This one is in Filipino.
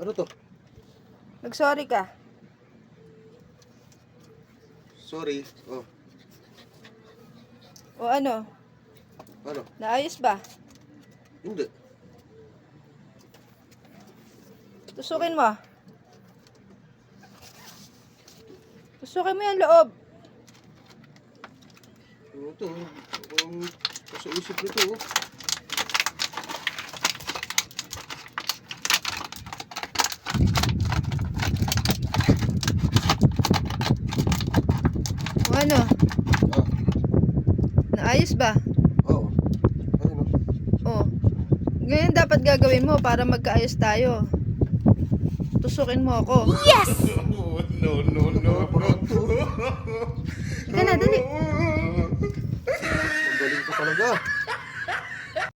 Ano to? Nag-sorry ka. Sorry. Oh, O ano? ano? Naayos ba? Hindi. Tusukin mo. Tusukin mo yung loob. Ano to? Sa isip nito, oh. O ano? Ah, Naayos ba? oo. Ayun, oh. O. Ngayon dapat gagawin mo para magkaayos tayo. Tusukin mo ako. Yes! Aparato. Ika na, dali. Ang galing ko talaga.